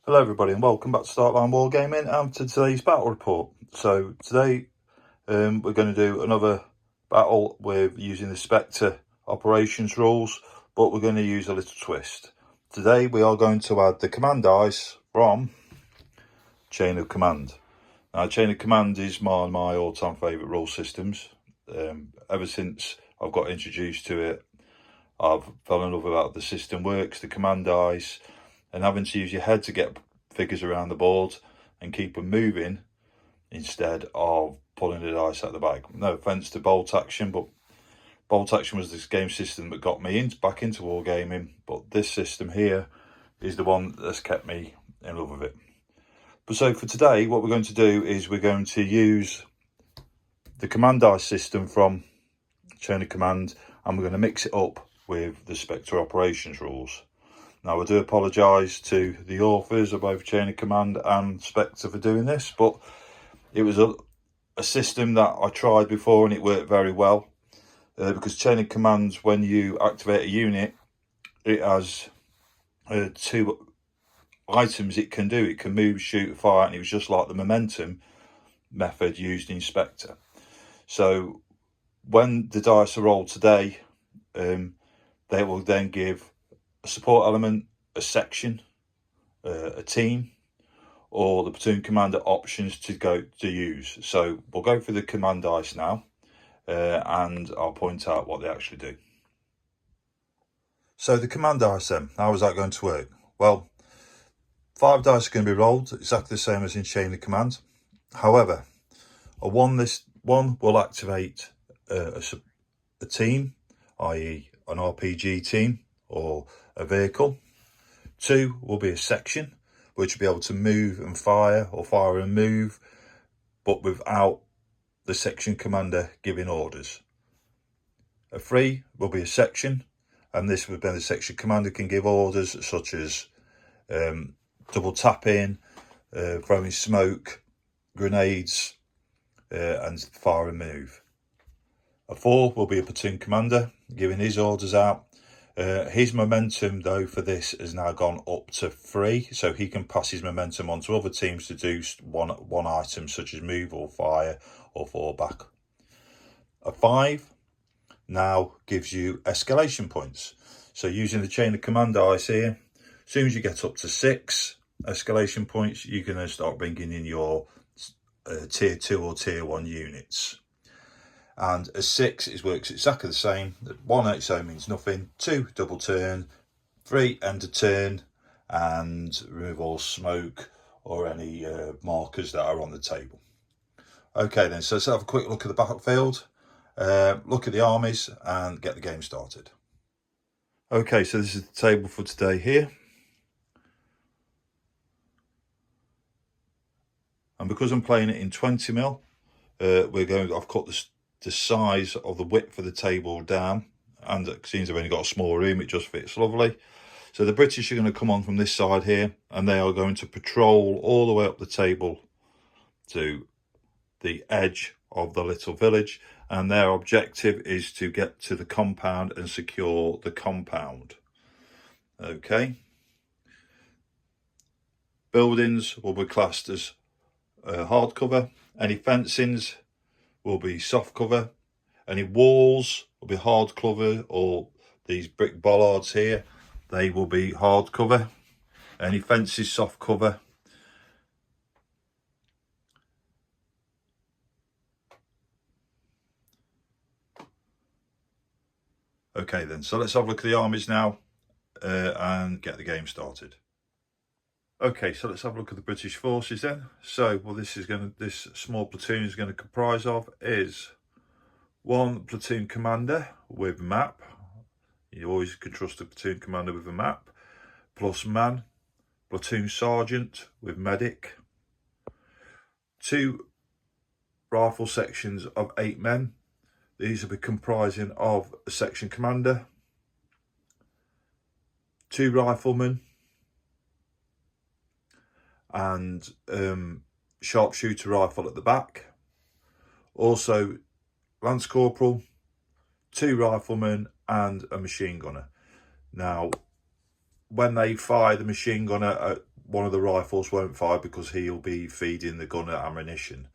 Hello everybody and welcome back to Startline Wargaming and to today's battle report. So today we're going to do another battle with using the Spectre operations rules, but we're going to use a little twist. Today we are going to add the command dice from Chain of Command. Now Chain of Command is my all-time favourite rule systems. Ever since I've got introduced to it, I've fell in love with how the system works, the command dice, and having to use your head to get figures around the board and keep them moving instead of pulling the dice out of the bag. No offence to Bolt Action, but Bolt Action was this game system that got me back into wargaming, but this system here is the one that's kept me in love with it. But so for today, what we're going to do is we're going to use the command dice system from Chain of Command, and we're going to mix it up with the Spectre operations rules. Now, I do apologise to the authors of both Chain of Command and Spectre for doing this, but it was a system that I tried before and it worked very well. Because Chain of Command, when you activate a unit, it has two items it can do. It can move, shoot, fire, and it was just like the momentum method used in Spectre. So when the dice are rolled today, they will then give a support element, a section, a team, or the platoon commander options to use. So we'll go through the command dice now, and I'll point out what they actually do. So the command dice then, how is that going to work? Well, 5 dice are going to be rolled exactly the same as in Chain of Command. However, one will activate a team, i.e. an RPG team or a vehicle. 2 will be a section, which will be able to move and fire, or fire and move, but without the section commander giving orders. A 3 will be a section, and this would be the section commander can give orders such as double tapping, throwing smoke, grenades, and fire and move. A 4 will be a platoon commander giving his orders out. His momentum though for this has now gone up to 3, so he can pass his momentum on to other teams to do one item such as move or fire or fall back. A 5 now gives you escalation points. So using the Chain of Command dice here, as soon as you get up to 6 escalation points, you can then start bringing in your tier 2 or tier 1 units. And a 6 works exactly the same. 1 XO means nothing, 2 double turn, 3 end of turn, and remove all smoke or any markers that are on the table. Okay then, so let's have a quick look at the battlefield, look at the armies and get the game started. Okay, so this is the table for today here. And because I'm playing it in 20mm, I've cut the size of the width of the table down, and it seems I've only got a small room, it just fits lovely. So the British are going to come on from this side here, and they are going to patrol all the way up the table to the edge of the little village, and their objective is to get to the compound and secure the compound. Okay, buildings will be classed as hard cover. Any fencings will be soft cover. Any walls will be hard cover, or these brick bollards here, they will be hard cover. Any fences, soft cover. Okay then, so let's have a look at the armies now and get the game started. Okay, so let's have a look at the British forces then. So what this small platoon is going to comprise of is 1 platoon commander with map. You always can trust a platoon commander with a map, plus man. Platoon sergeant with medic. 2 rifle sections of 8 men. These will be comprising of a section commander, 2 riflemen, and sharpshooter rifle at the back. Also lance corporal, 2 riflemen and a machine gunner. Now when they fire the machine gunner, one of the rifles won't fire because he'll be feeding the gunner ammunition.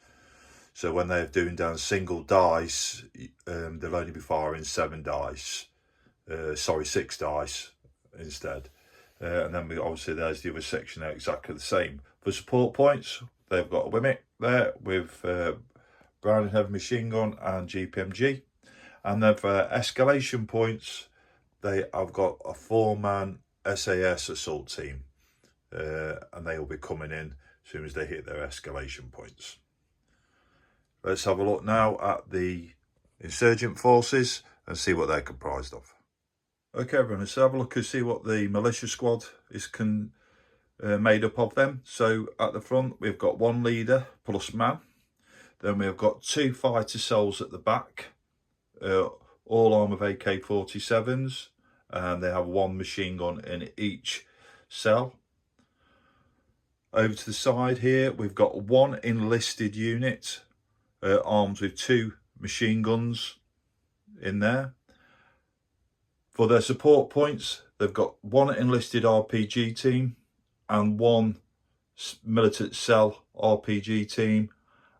So when they're doing down single dice, they'll only be firing 7 dice. 6 dice instead. And then obviously there's the other section there, exactly the same. For support points, they've got a Wimmick there with Browning Heavy Machine Gun and GPMG. And then for escalation points, I've got a 4-man SAS assault team. And they will be coming in as soon as they hit their escalation points. Let's have a look now at the insurgent forces and see what they're comprised of. Okay everyone, let's have a look and see what the militia squad is made up of them. So at the front we've got 1 leader plus man. Then we've got 2 fighter cells at the back, all armed with AK-47s, and they have 1 machine gun in each cell. Over to the side here we've got 1 enlisted unit armed with 2 machine guns in there. For their support points, they've got 1 enlisted RPG team and 1 militant cell RPG team.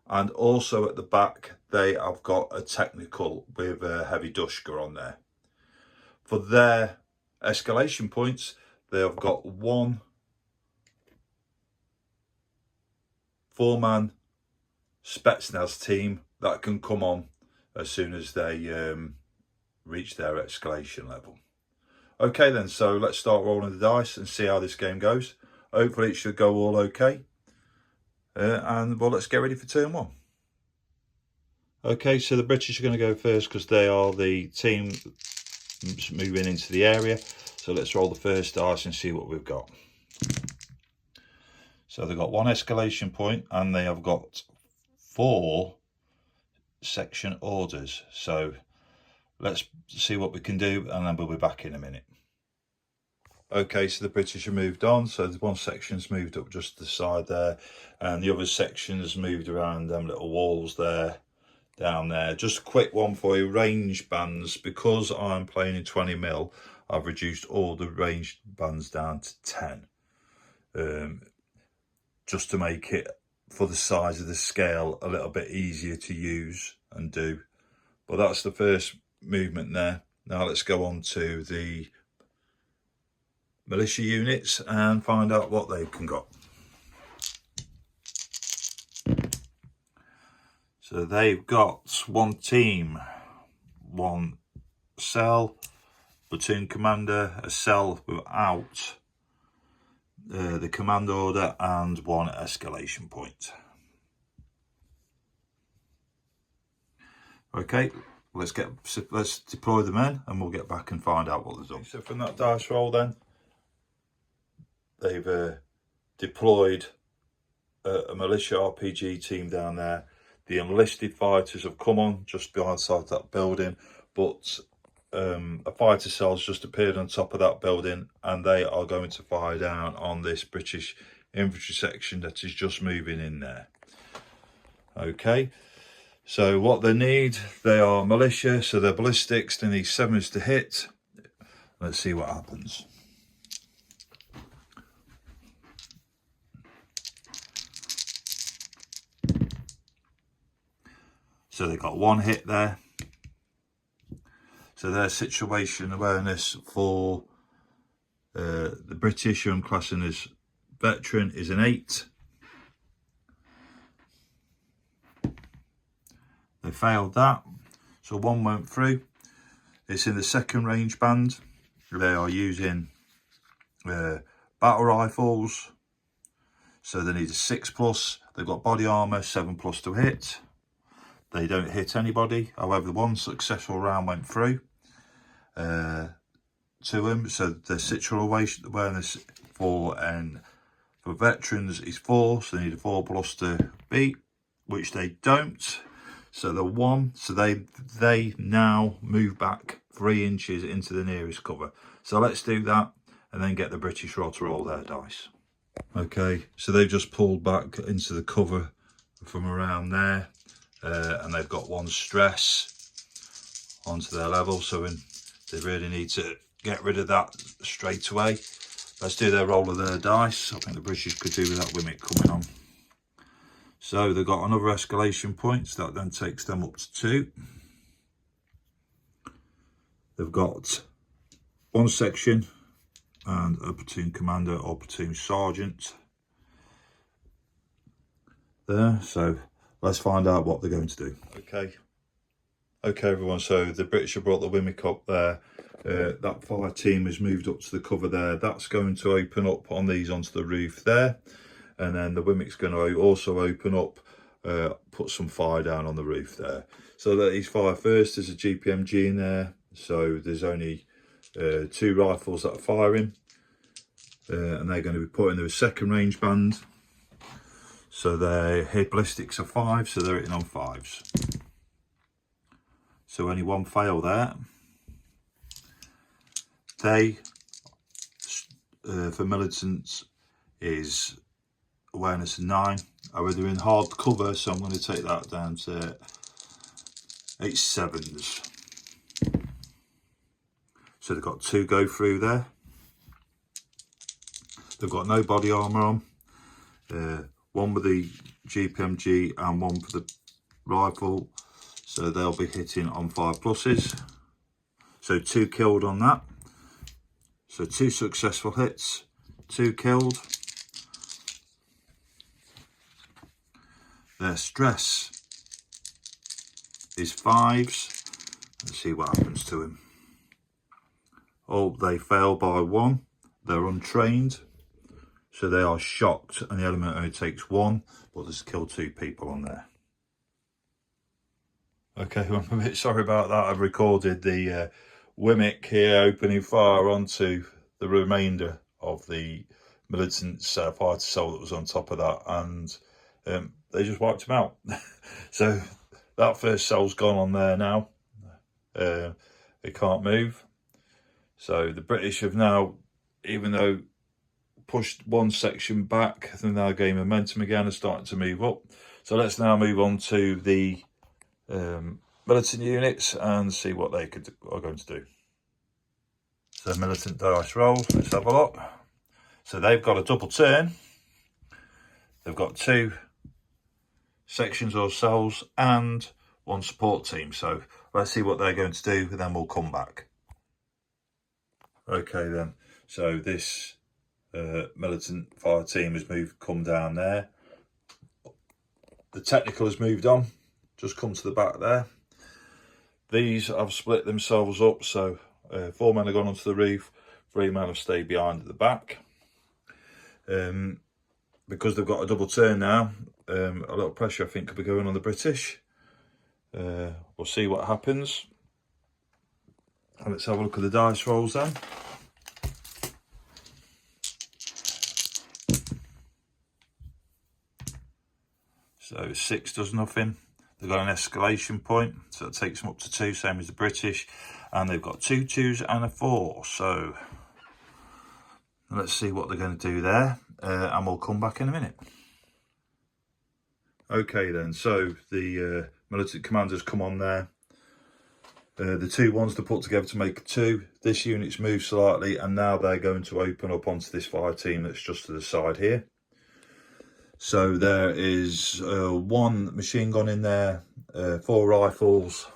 And also at the back, they have got a technical with a heavy Dushka on there. For their escalation points, they have got 1 4-man Spectre team that can come on as soon as they reach their escalation level. Okay then, so let's start rolling the dice and see how this game goes. Hopefully it should go all okay. And well, let's get ready for turn 1. Okay, so the British are going to go first because they are the team moving into the area. So let's roll the first dice and see what we've got. So they've got 1 escalation point and they have got 4 section orders. So let's see what we can do and then we'll be back in a minute. Okay, so the British have moved on. So the 1 section's moved up just to the side there, and the other section's moved around them little walls there, down there. Just a quick one for you, range bands. Because I'm playing in 20mm, I've reduced all the range bands down to 10. Just to make it, for the size of the scale, a little bit easier to use and do. But that's the first movement there. Now let's go on to the militia units and find out what they've got. So they've got 1 team, 1 cell, platoon commander, a cell without the command order, and 1 escalation point. Okay, let's deploy the men and we'll get back and find out what they've done. So from that dice roll then, they've deployed a militia RPG team down there. The enlisted fighters have come on just behind that building, but a fighter cell's just appeared on top of that building and they are going to fire down on this British infantry section that is just moving in there. Okay, so what they need, they are militia, so they're ballistics, they need 7s to hit. Let's see what happens. So they got 1 hit there. So their situation awareness for the British, who I'm classing as veteran, is an 8. They failed that, so 1 went through. It's in the 2nd range band. They are using battle rifles, so they need a 6+. They've got body armour, 7+ to hit. They don't hit anybody. However, 1 successful round went through to them. So the situational awareness for veterans is 4, so they need a 4+ to beat, which they don't. So the 1, so they now move back 3 inches into the nearest cover. So let's do that and then get the British roll to roll their dice. Okay, so they've just pulled back into the cover from around there. And they've got 1 stress onto their level, so they really need to get rid of that straight away. let's do their roll of their dice. I think the British could do with that Wimmick coming on. So they've got another escalation point, so that then takes them up to 2. They've got 1 section and a platoon commander or platoon sergeant there. So let's find out what they're going to do. Okay everyone, so the British have brought the Wimmick up there. That fire team has moved up to the cover there. That's going to open up on these onto the roof there, and then the Wimmick's going to also open up, put some fire down on the roof there. So that these fire first. There's a GPMG in there, so there's only 2 rifles that are firing, and they're going to be put into a second range band. So their head ballistics are 5, so they're hitting on 5s. So only 1 fail there. They, for militants, is awareness of 9. However, they're in hard cover, so I'm going to take that down to 8 7s. So they've got 2 go through there. They've got no body armour on. 1 with the GPMG and 1 for the rifle. So they'll be hitting on 5 pluses. So 2 killed on that. So 2 successful hits, 2 killed. Their stress is 5s. Let's see what happens to him. Oh, they fail by 1. They're untrained. So they are shocked, and the element only takes 1, but there's killed 2 people on there. Okay, I'm a bit sorry about that. I've recorded the Wimmick here opening fire onto the remainder of the militants' fighter cell that was on top of that, and they just wiped him out. So that first cell's gone on there now. It can't move. So the British have now, even though pushed 1 section back, they're now gaining momentum again and starting to move up. So let's now move on to the militant units and see what they are going to do. So militant dice roll, let's have a look. So they've got a double turn. They've got 2 sections or cells and 1 support team. So let's see what they're going to do, and then we'll come back. Okay then, so this militant fire team has come down there. The technical has moved on, just come to the back there. These have split themselves up, so 4 men have gone onto the roof, 3 men have stayed behind at the back. Because they've got a double turn now, a little pressure I think could be going on the British. We'll see what happens. And let's have a look at the dice rolls then. So 6 does nothing. They've got an escalation point, so that takes them up to 2, same as the British. And they've got 2 2s and a 4. So let's see what they're going to do there, and we'll come back in a minute. Okay then, so the militant commanders come on there. The 2 ones to put together to make a 2. This unit's moved slightly, and now they're going to open up onto this fire team that's just to the side here. So there is 1 machine gun in there, 4 rifles,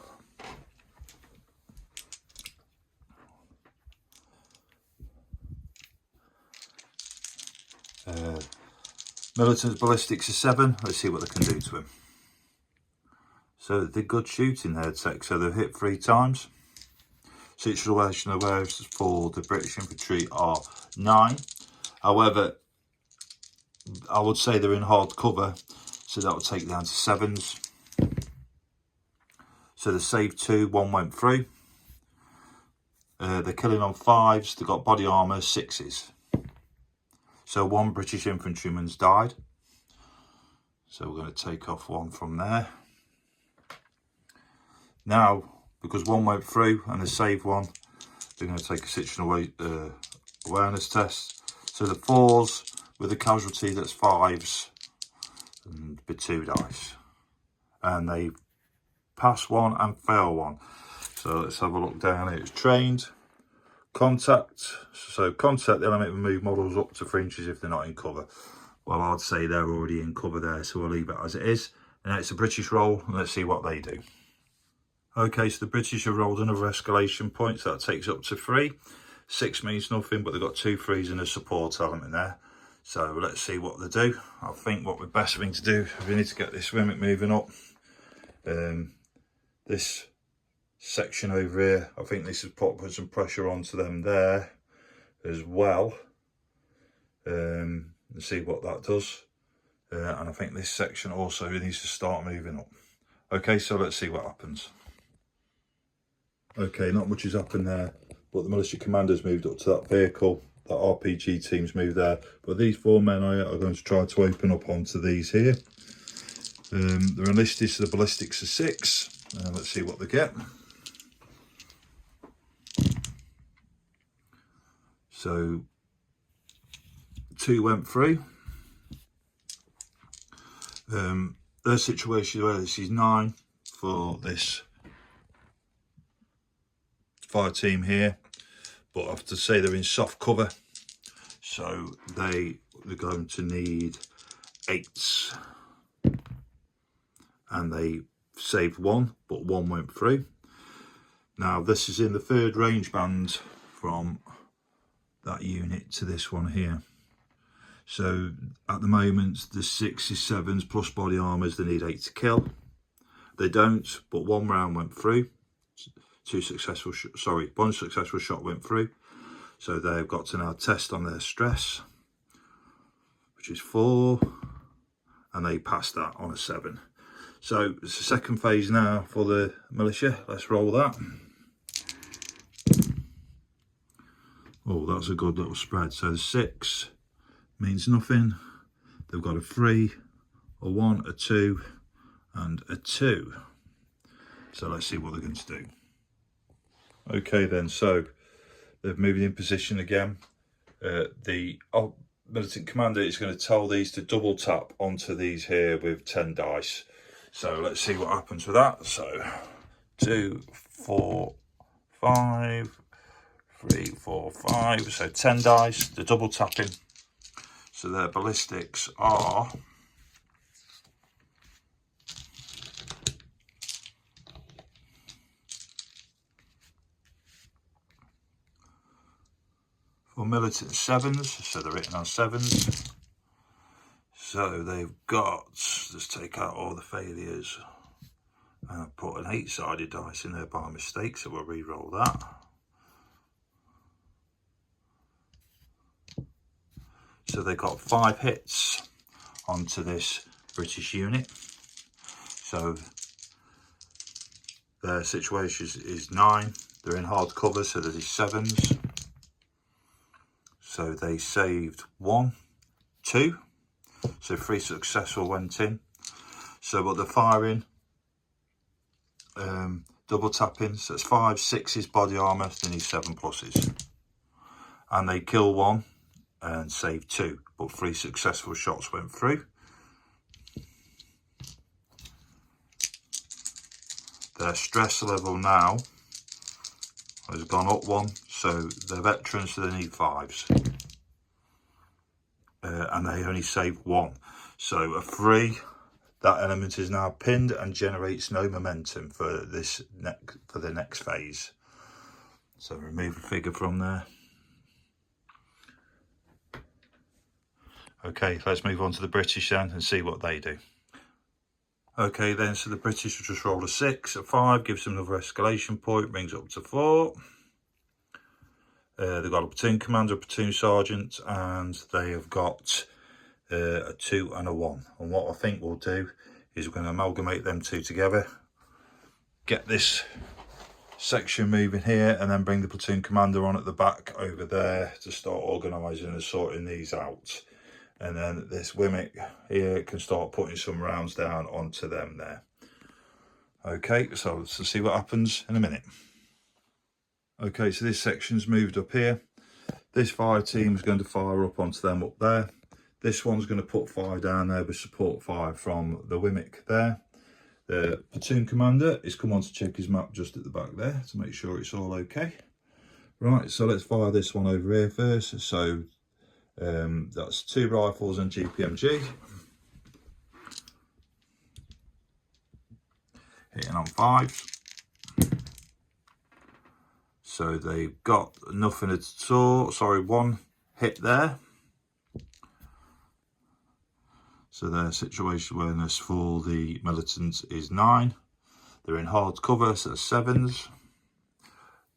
militant's ballistics are 7. Let's see what they can do to him. So they did good shooting there, Tech. So they've hit 3 times. Situation awareness for the British infantry are 9. However, I would say they're in hard cover, so that would take down to 7s. So they saved 2, 1 went through. They're killing on 5s. They've got body armour, 6s. So 1 British infantryman's died. So we're going to take off 1 from there. Now, because 1 went through and they saved 1, they're going to take a situational awareness test. So the 4s with a casualty that's 5s and with 2 dice. And they pass 1 and fail 1. So let's have a look down here. It's trained, contact. So contact the element and move models up to 3 inches if they're not in cover. Well, I'd say they're already in cover there, so we'll leave it as it is. And now it's a British roll, and let's see what they do. Okay, so the British have rolled another escalation point, so that takes up to 3. 6 means nothing, but they've got 2 3s and a support element there. So let's see what they do. I think what the best thing to do, we need to get this Wimmick moving up. This section over here, I think this has put some pressure onto them there as well. Let's see what that does. And I think this section also needs to start moving up. Okay, so let's see what happens. Okay, not much has happened there, but the militia commander's moved up to that vehicle. That RPG team's moved there, but these 4 men are going to try to open up onto these here. They're enlisted, so the ballistics are 6. Let's see what they get. So 2 went through. Their situation where this is 9 for this fire team here, but I have to say they're in soft cover, so they're going to need 8s, and they saved 1, but 1 went through. Now this is in the 3rd range band from that unit to this one here. So at the moment the 6s, 7s plus body armors, they need 8 to kill. They don't, but 1 round went through. 1 successful shot went through. So they've got to now test on their stress, which is 4, and they passed that on a 7. So it's the 2nd phase now for the militia. Let's roll that. Oh, that's a good little spread. So the 6 means nothing. They've got a 3, a 1, a 2, and a 2. So let's see what they're going to do. Okay then, so they've moved in position again. The militant commander is going to tell these to double tap onto these here with 10 dice. So let's see what happens with that. So 2, 4, 5, 3, 4, 5. So 10 dice, the double tapping. So their ballistics are for militant 7s, so they're written on 7s. So they've got, let's take out all the failures. And I put an 8-sided dice in there by mistake, so we'll re-roll that. So they got 5 hits onto this British unit. So their situation is 9. They're in hard cover, so there's 7s. So they saved 1, 2. So 3 successful went in. So what they're firing, double tapping. So it's 5, 6s body armour. They need 7 pluses. And they kill 1. And saved 2, but 3 successful shots went through. Their stress level now has gone up 1, so they're veterans, so they need 5s. And they only saved 1. So a 3, that element is now pinned and generates no momentum for the next phase. So remove a figure from there. Okay, let's move on to the British then and see what they do. Okay then, so the British will just roll a 6, a 5, gives them another escalation point, brings it up to 4. They've got a platoon commander, a platoon sergeant, and they have got a 2 and a 1. And what I think we'll do is we're going to amalgamate them 2 together, get this section moving here, and then bring the platoon commander on at the back over there to start organising and sorting these out. And then this Wimmick here can start putting some rounds down onto them there. Okay, so let's see what happens in a minute. Okay, so this section's moved up here. This fire team is going to fire up onto them up there. This one's going to put fire down there with support fire from the Wimmick there. The platoon commander is come on to check his map just at the back there to make sure it's all okay. Right, so let's fire this one over here first. So that's 2 rifles and GPMG. Hitting on 5s. So they've got nothing at all. Sorry, 1 hit there. So their situation awareness for the militants is 9. They're in hard cover, so 7s.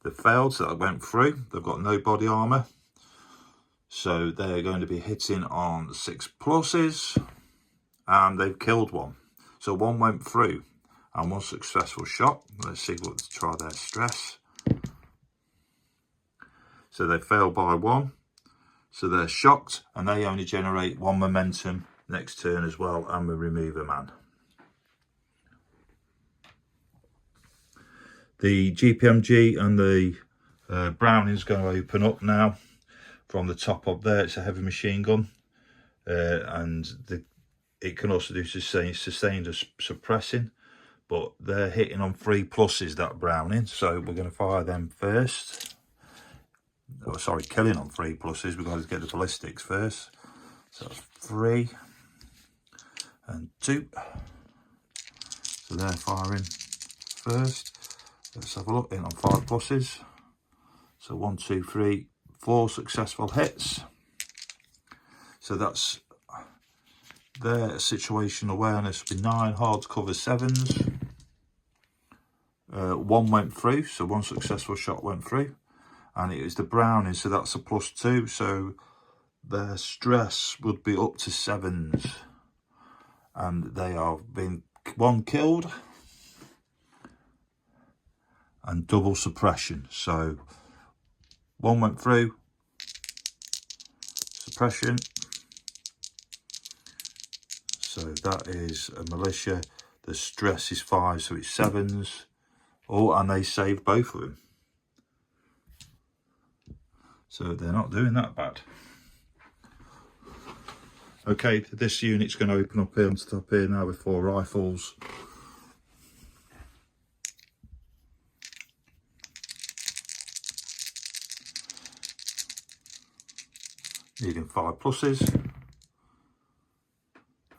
They failed, so that went through. They've got no body armour. So they're going to be hitting on 6 pluses. And they've killed 1. So 1 went through and 1 successful shot. Let's see what to try their stress. So they failed by 1. So they're shocked and they only generate 1 momentum next turn as well, and we remove a man. The GPMG and the Browning's going to open up now from the top up there. It's a heavy machine gun, and it can also do sustained suppressing, but they're hitting on 3 pluses, that Browning, so we're going to fire them first. Oh, sorry, killing on 3 pluses. We've got to get the ballistics first. So that's 3 and 2. So they're firing first. Let's have a look. In on 5 pluses. So 1, 2, 3, 4 successful hits. So that's their situation awareness with 9 hard cover 7s. 1 went through, so 1 successful shot went through. And it was the Browning, so that's a +2. So their stress would be up to 7s. And they have been 1 killed and double suppression. So 1 went through, suppression. So that is a militia. The stress is 5, so it's 7s. Oh, and they saved both of them. So they're not doing that bad. Okay, this unit's going to open up here on top here now with 4 rifles. Needing 5 pluses.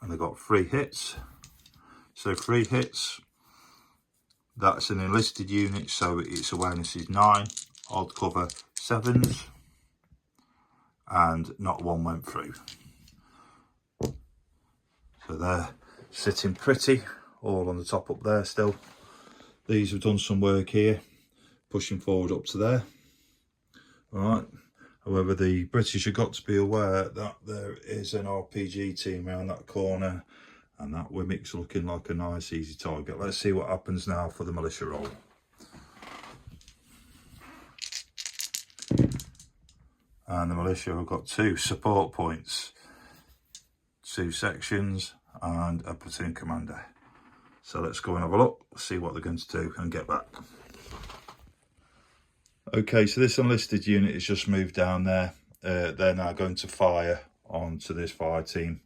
And they've got 3 hits. So 3 hits. That's an enlisted unit, so its awareness is 9. Odd cover 7s. And not 1 went through. So they're sitting pretty, all on the top up there still. These have done some work here, pushing forward up to there. Alright, however the British have got to be aware that there is an RPG team around that corner, and that Wimmick's looking like a nice easy target. Let's see what happens now for the militia roll. And the militia have got 2 support points, 2 sections and a platoon commander. So let's go and have a look, see what they're going to do and get back. Okay, so this enlisted unit has just moved down there. They're now going to fire onto this fire team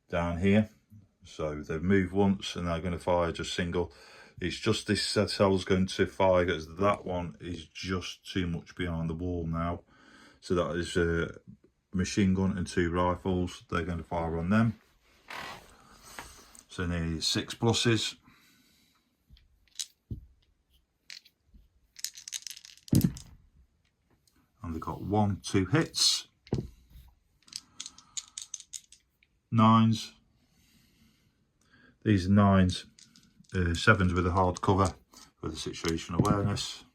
down here. So they've moved once and they're going to fire just single. It's just this cell's going to fire because that one is just too much behind the wall now. So that is a machine gun and 2 rifles. They're going to fire on them. So nearly 6 pluses. And they've got 1, 2 hits. 9s. These are 9s. 7s with a hard cover with a situation awareness.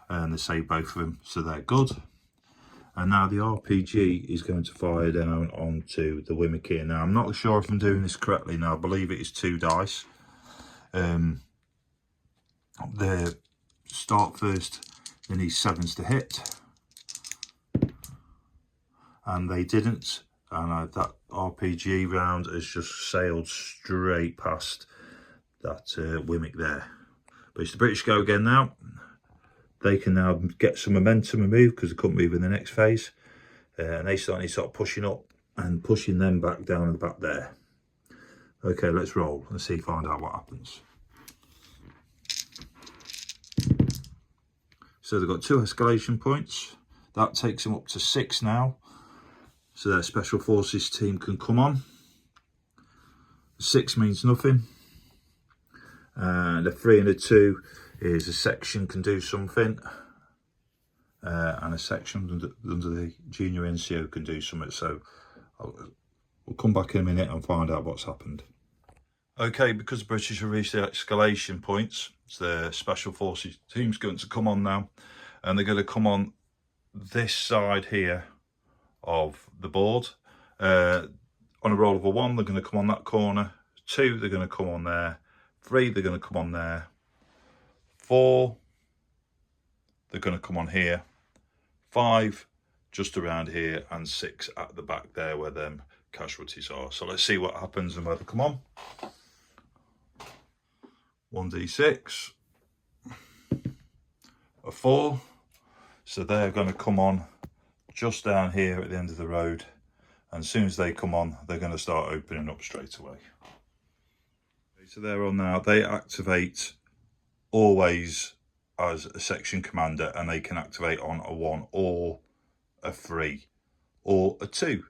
And they save both of them, so they're good. And now the RPG is going to fire down onto the Wimmick here. Now, I'm not sure if I'm doing this correctly now. I believe it is 2 dice. They start first, they need 7s to hit. And they didn't. And that RPG round has just sailed straight past that Wimmick there. But it's the British go again now. They can now get some momentum and move because they couldn't move in the next phase. And they start pushing up and pushing them back down in the back there. Okay, let's roll and find out what happens. So they've got 2 escalation points. That takes them up to 6 now. So their special forces team can come on. 6 means nothing. And a 3 and a 2 is a section can do something. And a section under the junior NCO can do something. So we'll come back in a minute and find out what's happened. Okay, because the British have reached the escalation points, so their special forces team's going to come on now, and they're going to come on this side here of the board. On a roll of a 1, they're going to come on that corner. 2, they're going to come on there. 3, they're going to come on there. 4, they're going to come on here. 5, just around here, and 6 at the back there where them casualties are. So let's see what happens and where they come on. 1d6, a 4, so they're going to come on just down here at the end of the road, and as soon as they come on, they're going to start opening up straight away. So they're on now. They activate always as a section commander, and they can activate on a 1 or a 3 or a 2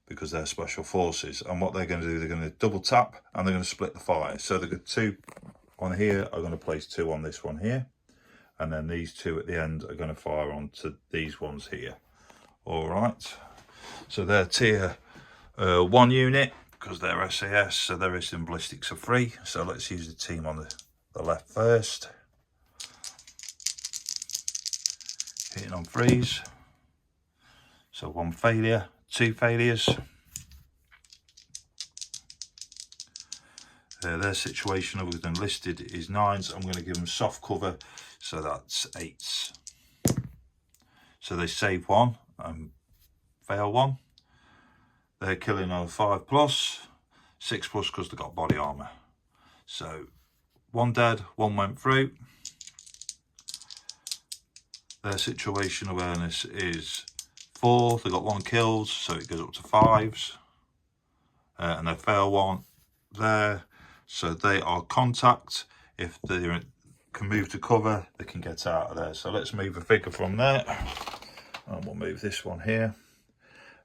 because they're special forces. And what they're going to do, they're going to double tap and they're going to split the fire. So they've got 2 on here, are going to place 2 on this one here, and then these 2 at the end are going to fire onto these ones here. All right, so they're tier 1 unit because they're SAS, so their risk in ballistics are 3. So let's use the team on the left first. Hitting on 3s, so 1 failure, 2 failures. Their situation other than listed is 9s. I'm going to give them soft cover, so that's 8s. So they save 1 and fail 1. They're killing on a 5+, 6+ because they've got body armour. So 1 dead, 1 went through. Their situation awareness is 4. They got 1 killed, so it goes up to 5s. And they fail 1 there. So they are contact. If they can move to cover, they can get out of there. So let's move a figure from there. And we'll move this one here.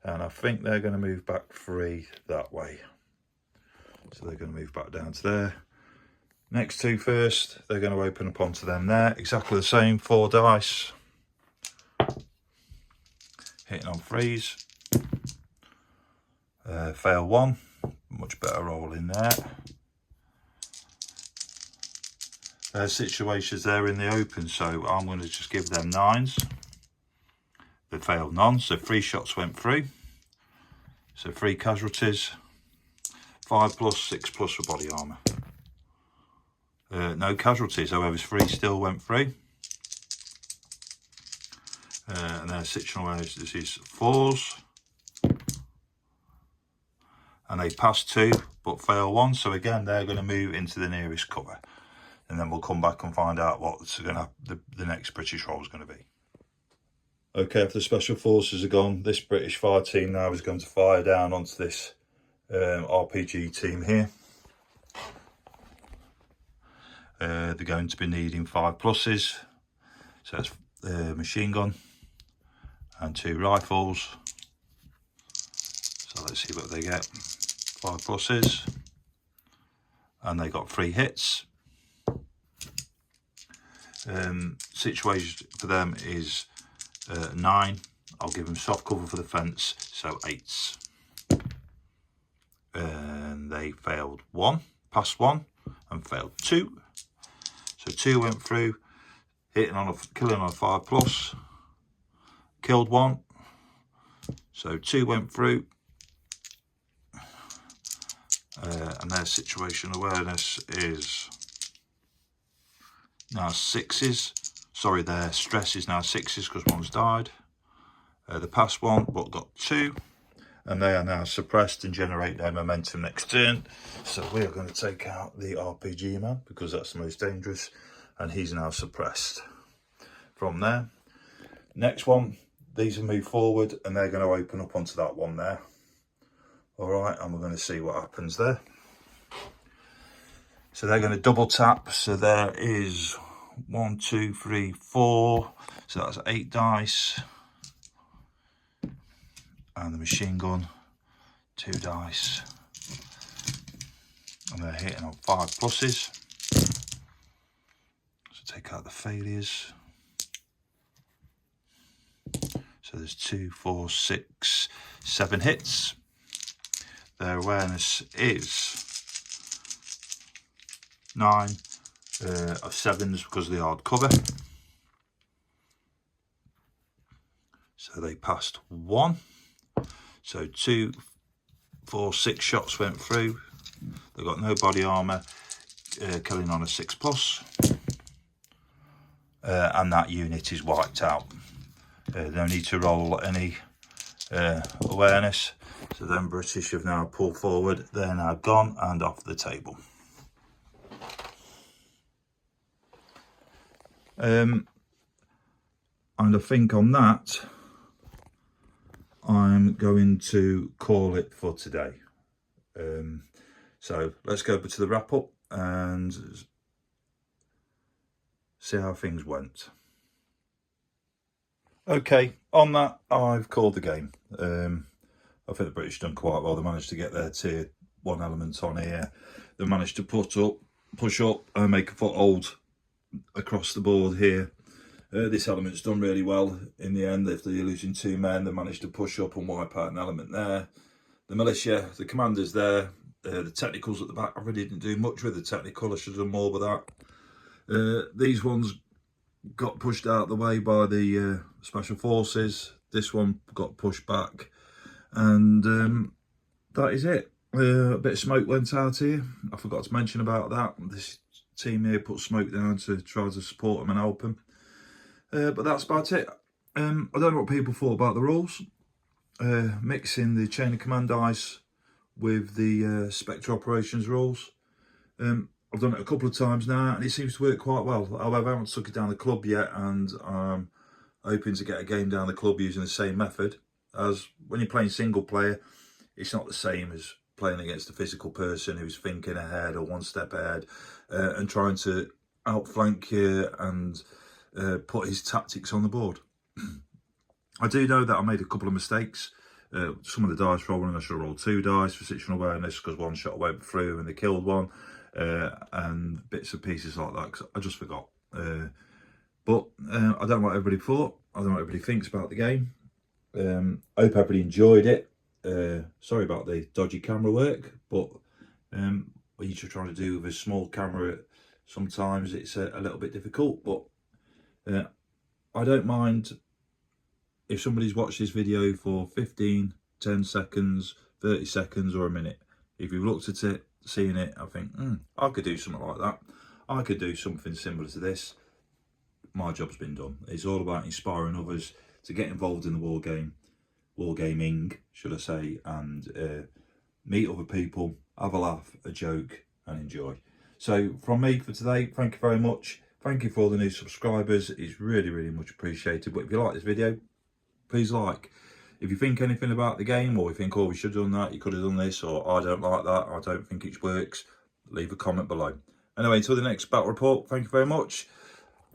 And I think they're going to move back 3 that way. So they're going to move back down to there. Next 2 first, they're going to open up onto them there. Exactly the same, 4 dice. Hitting on 3s. Fail 1. Much better roll in there. Their situations, they're in the open, so I'm going to just give them 9s. They failed none, so 3 shots went through. So 3 casualties. 5+, 6+ for body armour. No casualties, however, 3 still went through. And their situations is 4s. And they pass 2, but fail 1. So again, they're going to move into the nearest cover. And then we'll come back and find out what's going to the next British roll is going to be. Okay, if the special forces are gone, this British fire team now is going to fire down onto this RPG team here. They're going to be needing 5+. So it's machine gun and 2 rifles. So let's see what they get. 5+. And they got 3 hits. Situation for them is 9. I'll give them soft cover for the fence, so 8s. And they failed 1, passed 1, and failed 2. So 2 went through, killing on a 5+, killed 1. So 2 went through, and their situation awareness is now 6s. Sorry, their stress is now 6s because 1's died. They passed 1 but got 2, and they are now suppressed and generate their momentum next turn. So we are going to take out the RPG man because that's the most dangerous, and he's now suppressed. From there, next one, these will move forward and they're going to open up onto that one there. All right, and we're going to see what happens there. So they're going to double tap. So there is 1, 2, 3, 4. So that's 8 dice. And the machine gun, 2 dice. And they're hitting on 5 pluses. So take out the failures. So there's 2, 4, 6, 7 hits. Their awareness is 9 of 7s because of the hard cover. So they passed 1. So 2, 4, 6 shots went through. They've got no body armour, killing on a 6+. And that unit is wiped out. No need to roll any awareness. So then British have now pulled forward. They're now gone and off the table. And I think on that, I'm going to call it for today. So let's go over to the wrap up and see how things went. Okay, on that, I've called the game. I think the British done quite well. They managed to get their tier 1 element on here. They managed to push up and make a foothold across the board here. This element's done really well in the end. If they're losing 2 men, they managed to push up and wipe out an element there. The militia, the commander's there. The technicals at the back, I really didn't do much with the technical. I should have done more with that. These ones got pushed out of the way by the special forces. This one got pushed back, and that is it. A bit of smoke went out here. I forgot to mention about that. This team here put smoke down to try to support them and help them. But that's about it. I don't know what people thought about the rules. Mixing the chain of command dice with the Spectre operations rules. I've done it a couple of times now and it seems to work quite well. However, I haven't took it down the club yet, and I'm hoping to get a game down the club using the same method. As when you're playing single player, it's not the same as playing against a physical person who's thinking ahead or 1 step ahead and trying to outflank you and put his tactics on the board. I do know that I made a couple of mistakes. Some of the dice rolling, I should have rolled 2 dice for situational awareness because 1 shot went through and they killed 1, and bits and pieces like that because I just forgot. But I don't know what everybody thought. I don't know what everybody thinks about the game. I hope everybody enjoyed it. Sorry about the dodgy camera work, but what you're trying to do with a small camera, sometimes it's a little bit difficult. But I don't mind if somebody's watched this video for 15, 10 seconds, 30 seconds or a minute. If you've looked at it, seen it, I think, I could do something like that. I could do something similar to this. My job's been done. It's all about inspiring others to get involved in the wargaming, should I say, and meet other people, have a laugh, a joke, and enjoy. So from me for today, thank you very much. Thank you for all the new subscribers. It's really, really much appreciated. But if you like this video, please like. If you think anything about the game, or you think, oh, we should have done that, you could have done this, or I don't like that, I don't think it works, leave a comment below. Anyway, until the next battle report, thank you very much.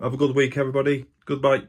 Have a good week, everybody. Goodbye.